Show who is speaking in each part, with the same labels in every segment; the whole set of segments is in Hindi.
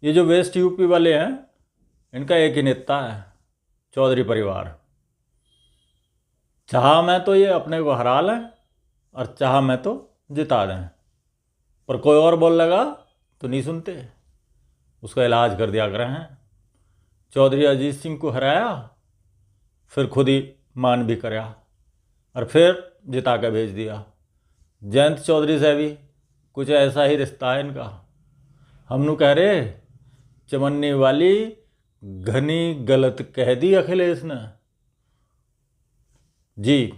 Speaker 1: ये जो वेस्ट यूपी वाले हैं, इनका एक ही नेता है, चौधरी परिवार। चाहा मैं तो ये अपने को हरा लें और चाहा मैं तो जिता दें, पर कोई और बोल लगा तो नहीं सुनते, उसका इलाज कर दिया करें हैं। चौधरी अजीत सिंह को हराया, फिर खुद ही मान भी कराया और फिर जिता के भेज दिया। जयंत चौधरी से भी कुछ ऐसा ही रिश्ता है इनका। हमनू कह रहे चमन्नी वाली घनी गलत कह दी अखिलेश ने। जी,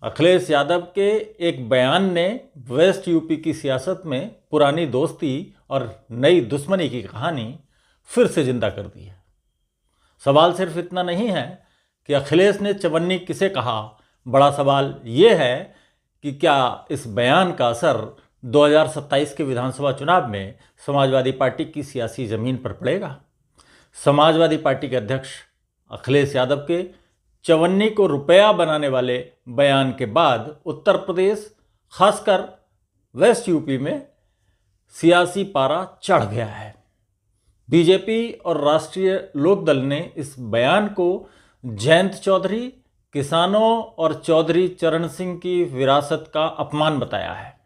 Speaker 1: अखिलेश यादव के एक बयान ने वेस्ट यूपी की सियासत में पुरानी दोस्ती और नई दुश्मनी की कहानी फिर से जिंदा कर दी है। सवाल सिर्फ इतना नहीं है कि अखिलेश ने चवन्नी किसे कहा, बड़ा सवाल ये है कि क्या इस बयान का असर 2027 के विधानसभा चुनाव में समाजवादी पार्टी की सियासी जमीन पर पड़ेगा। समाजवादी पार्टी के अध्यक्ष अखिलेश यादव के चवन्नी को रुपया बनाने वाले बयान के बाद उत्तर प्रदेश, खासकर वेस्ट यूपी में सियासी पारा चढ़ गया है। बीजेपी और राष्ट्रीय लोकदल ने इस बयान को जयंत चौधरी, किसानों और चौधरी चरण सिंह की विरासत का अपमान बताया है।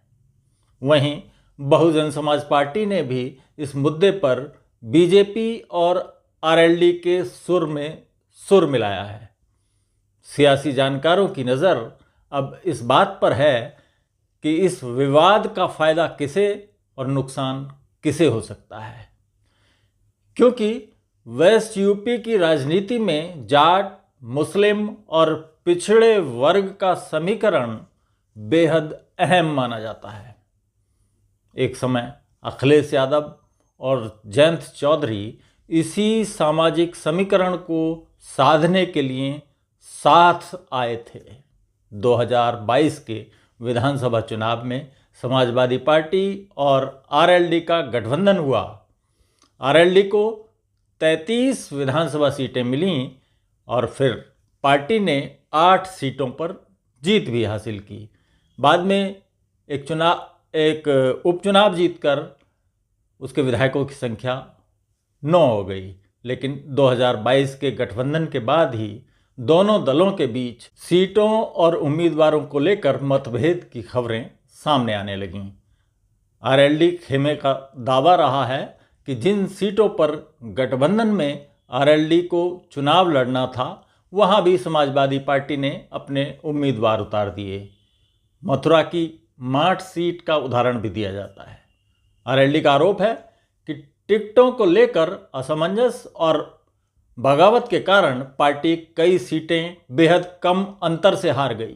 Speaker 1: वहीं बहुजन समाज पार्टी ने भी इस मुद्दे पर बीजेपी और आरएलडी के सुर में सुर मिलाया है। सियासी जानकारों की नज़र अब इस बात पर है कि इस विवाद का फायदा किसे और नुकसान किसे हो सकता है, क्योंकि वेस्ट यूपी की राजनीति में जाट, मुस्लिम और पिछड़े वर्ग का समीकरण बेहद अहम माना जाता है। एक समय अखिलेश यादव और जयंत चौधरी इसी सामाजिक समीकरण को साधने के लिए साथ आए थे। 2022 के विधानसभा चुनाव में समाजवादी पार्टी और आरएलडी का गठबंधन हुआ। आरएलडी को 33 विधानसभा सीटें मिलीं और फिर पार्टी ने 8 सीटों पर जीत भी हासिल की। बाद में एक उपचुनाव जीतकर उसके विधायकों की संख्या 9 हो गई, लेकिन 2022 के गठबंधन के बाद ही दोनों दलों के बीच सीटों और उम्मीदवारों को लेकर मतभेद की खबरें सामने आने लगीं। आरएलडी खेमे का दावा रहा है कि जिन सीटों पर गठबंधन में आरएलडी को चुनाव लड़ना था, वहां भी समाजवादी पार्टी ने अपने उम्मीदवार उतार दिए। मथुरा की माठ सीट का उदाहरण भी दिया जाता है। आरएलडी का आरोप है कि टिकटों को लेकर असमंजस और बगावत के कारण पार्टी कई सीटें बेहद कम अंतर से हार गई।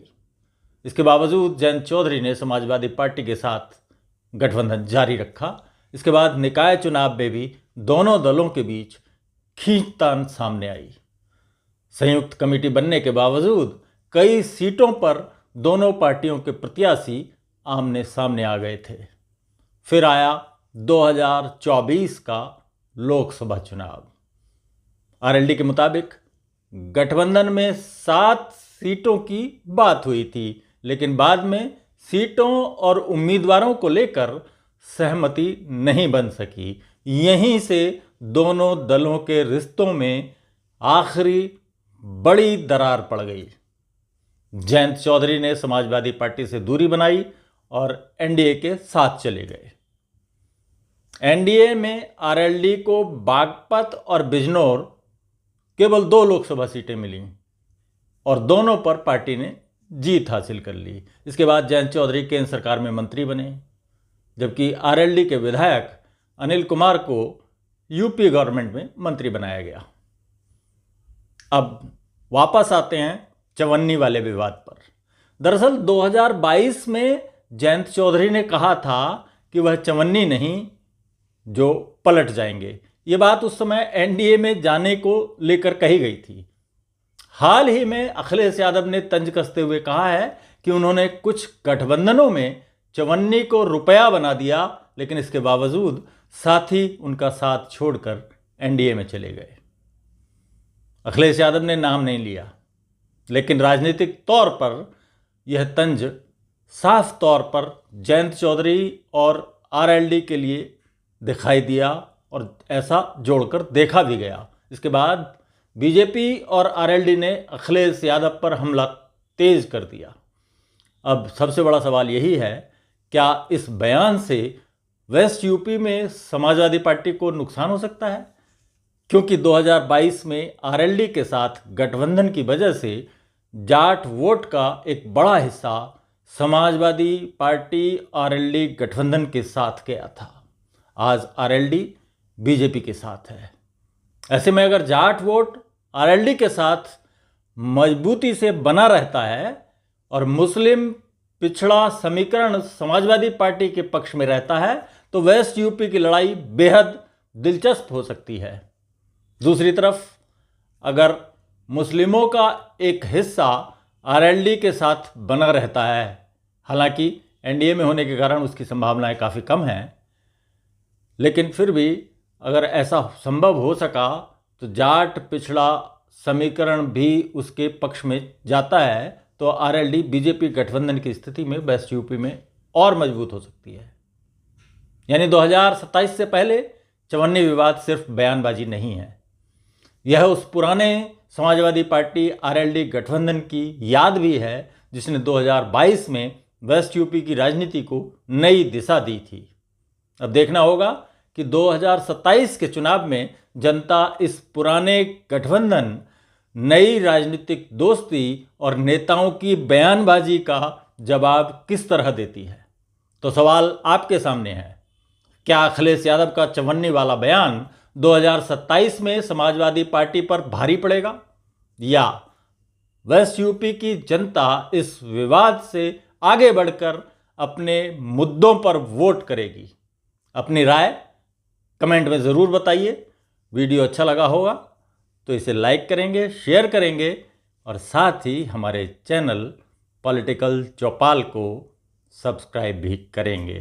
Speaker 1: इसके बावजूद जयंत चौधरी ने समाजवादी पार्टी के साथ गठबंधन जारी रखा। इसके बाद निकाय चुनाव में भी दोनों दलों के बीच खींचतान सामने आई। संयुक्त कमेटी बनने के बावजूद कई सीटों पर दोनों पार्टियों के प्रत्याशी आमने सामने आ गए थे। फिर आया 2024 का लोकसभा चुनाव। आरएलडी के मुताबिक गठबंधन में 7 सीटों की बात हुई थी, लेकिन बाद में सीटों और उम्मीदवारों को लेकर सहमति नहीं बन सकी। यहीं से दोनों दलों के रिश्तों में आखिरी बड़ी दरार पड़ गई। जयंत चौधरी ने समाजवादी पार्टी से दूरी बनाई और एनडीए के साथ चले गए। एनडीए में आरएलडी को बागपत और बिजनौर केवल 2 लोकसभा सीटें मिली और दोनों पर पार्टी ने जीत हासिल कर ली। इसके बाद जयंत चौधरी केंद्र सरकार में मंत्री बने, जबकि आरएलडी के विधायक अनिल कुमार को यूपी गवर्नमेंट में मंत्री बनाया गया। अब वापस आते हैं चवन्नी वाले विवाद पर। दरअसल 2022 में जयंत चौधरी ने कहा था कि वह चवन्नी नहीं जो पलट जाएंगे। ये बात उस समय एनडीए में जाने को लेकर कही गई थी। हाल ही में अखिलेश यादव ने तंज कसते हुए कहा है कि उन्होंने कुछ गठबंधनों में चवन्नी को रुपया बना दिया, लेकिन इसके बावजूद साथी उनका साथ छोड़कर एनडीए में चले गए। अखिलेश यादव ने नाम नहीं लिया, लेकिन राजनीतिक तौर पर यह तंज साफ तौर पर जयंत चौधरी और आरएलडी के लिए दिखाई दिया और ऐसा जोड़कर देखा भी गया। इसके बाद बीजेपी और आरएलडी ने अखिलेश यादव पर हमला तेज कर दिया। अब सबसे बड़ा सवाल यही है, क्या इस बयान से वेस्ट यूपी में समाजवादी पार्टी को नुकसान हो सकता है? क्योंकि 2022 में आरएलडी के साथ गठबंधन की वजह से जाट वोट का एक बड़ा हिस्सा समाजवादी पार्टी आरएलडी गठबंधन के साथ गया था। आज आरएलडी बीजेपी के साथ है। ऐसे में अगर जाट वोट आरएलडी के साथ मजबूती से बना रहता है और मुस्लिम पिछड़ा समीकरण समाजवादी पार्टी के पक्ष में रहता है, तो वेस्ट यूपी की लड़ाई बेहद दिलचस्प हो सकती है। दूसरी तरफ अगर मुस्लिमों का एक हिस्सा आरएलडी के साथ बना रहता है, हालांकि एनडीए में होने के कारण उसकी संभावनाएं काफ़ी कम हैं, लेकिन फिर भी अगर ऐसा संभव हो सका तो जाट पिछड़ा समीकरण भी उसके पक्ष में जाता है, तो आरएलडी बीजेपी गठबंधन की स्थिति में वेस्ट यूपी में और मजबूत हो सकती है। यानी 2027 से पहले चवन्नी विवाद सिर्फ बयानबाजी नहीं है, यह उस पुराने समाजवादी पार्टी आरएलडी गठबंधन की याद भी है जिसने 2022 में वेस्ट यूपी की राजनीति को नई दिशा दी थी। अब देखना होगा कि 2027 के चुनाव में जनता इस पुराने गठबंधन, नई राजनीतिक दोस्ती और नेताओं की बयानबाजी का जवाब किस तरह देती है। तो सवाल आपके सामने है, क्या अखिलेश यादव का चवन्नी वाला बयान 2027 में समाजवादी पार्टी पर भारी पड़ेगा, या वेस्ट यूपी की जनता इस विवाद से आगे बढ़कर अपने मुद्दों पर वोट करेगी? अपनी राय कमेंट में ज़रूर बताइए। वीडियो अच्छा लगा होगा तो इसे लाइक करेंगे, शेयर करेंगे और साथ ही हमारे चैनल पॉलिटिकल चौपाल को सब्सक्राइब भी करेंगे।